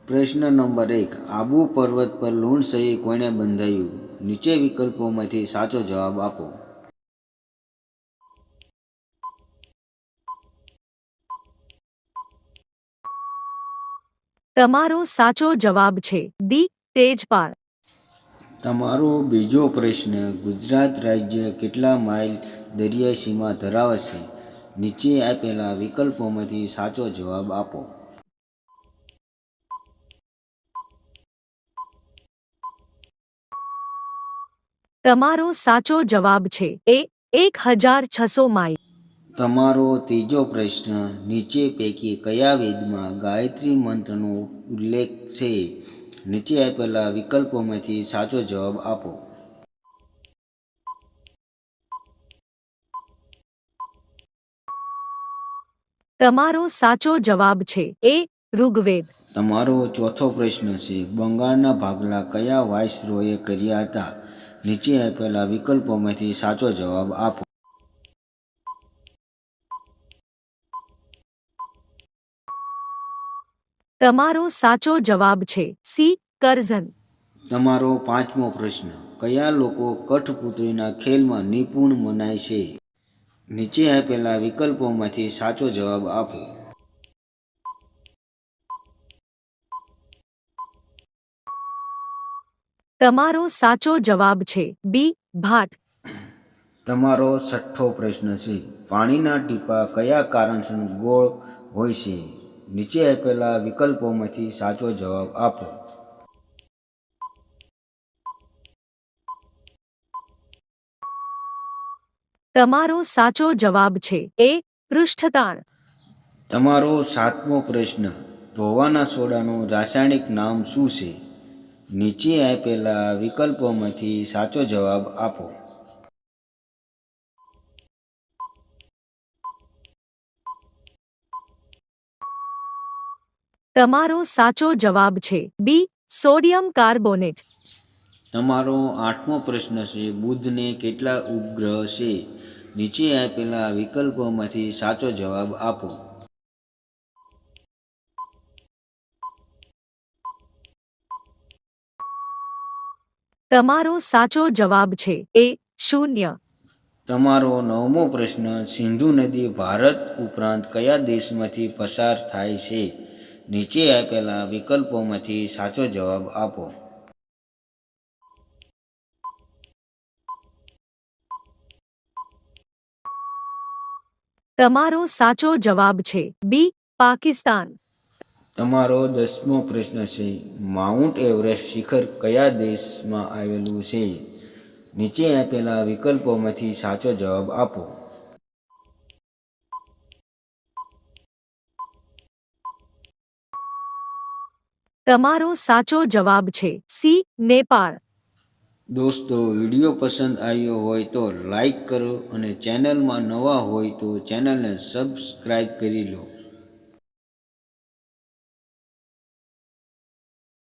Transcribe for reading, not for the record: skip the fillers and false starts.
પ્રશ્ન નંબર 1. આબુ પર્વત પર લૂણ સહી કોણે બંધાયું? નીચે વિકલ્પોમાંથી સાચો જવાબ આપો. તમારો સાચો જવાબ છે ડી. તેજપાલ. તમારો બીજો પ્રશ્ન. ગુજરાત રાજ્ય કેટલા માઇલ દરિયાઈ સીમા ધરાવે છે? નીચે આપેલા વિકલ્પોમાંથી સાચો જવાબ આપો. તમારો સાચો જવાબ છે એ 1600 માઇલ. તમારો ત્રીજો પ્રશ્ન. નીચે પૈકી કયા વેદમાં ગાયત્રી મંત્રનો ઉલ્લેખ છે? નીચે આપેલા વિકલ્પોમાંથી સાચો જવાબ આપો. તમારો સાચો જવાબ છે એ ઋગ્વેદ. તમારો ચોથો પ્રશ્ન છે. બંગાળના ભાગલા કયા વાઇસરોયે કર્યા હતા? નીચે આપેલા વિકલ્પોમાંથી સાચો જવાબ આપો. તમારો સાચો જવાબ છે સી. કરઝન. તમારો પાંચમો પ્રશ્ન. કયા લોકો કઠપુતળીના ખેલમાં નિપુણ મનાય છે? નીચે આપેલા વિકલ્પોમાંથી સાચો જવાબ આપો. તમારો સાચો જવાબ છે બી. ભાટ. તમારો છઠ્ઠો પ્રશ્ન છે. પાણીના ટીપાં કયા કારણસર ગોળ હોય છે? નીચે આપેલા વિકલ્પોમાંથી સાચો જવાબ આપો. તમારો સાચો જવાબ છે એ પૃષ્ઠતાણ. તમારો સાતમો પ્રશ્ન. ધોવાના સોડાનું રાસાયણિક નામ શું છે? નીચે આપેલા વિકલ્પોમાંથી સાચો જવાબ આપો. તમારો સાચો જવાબ છે બી. Sodium carbonate. તમારો આઠમો પ્રશ્ન છે. બુધને કેટલા ઉપગ્રહ છે? નીચે આપેલા વિકલ્પોમાંથી સાચો જવાબ આપો. તમારો સાચો જવાબ છે એ 0. તમારો નવમો પ્રશ્ન. સિંધુ નદી ભારત ઉપરાંત કયા દેશમાંથી પસાર થાય છે? નીચે આપેલા વિકલ્પોમાંથી સાચો જવાબ આપો. તમારો સાચો જવાબ છે બી. પાકિસ્તાન. તમારો 10મો પ્રશ્ન છે. માઉન્ટ એવરેસ્ટ શિખર કયા દેશમાં આવેલું છે? નીચે આપેલા વિકલ્પોમાંથી સાચો જવાબ આપો. તમારો સાચો જવાબ છે સી. નેપાળ. દોસ્તો, વિડીયો પસંદ આવ્યો હોય તો લાઈક કરો અને ચેનલમાં નવા હોય તો ચેનલને સબસ્ક્રાઈબ કરી લો.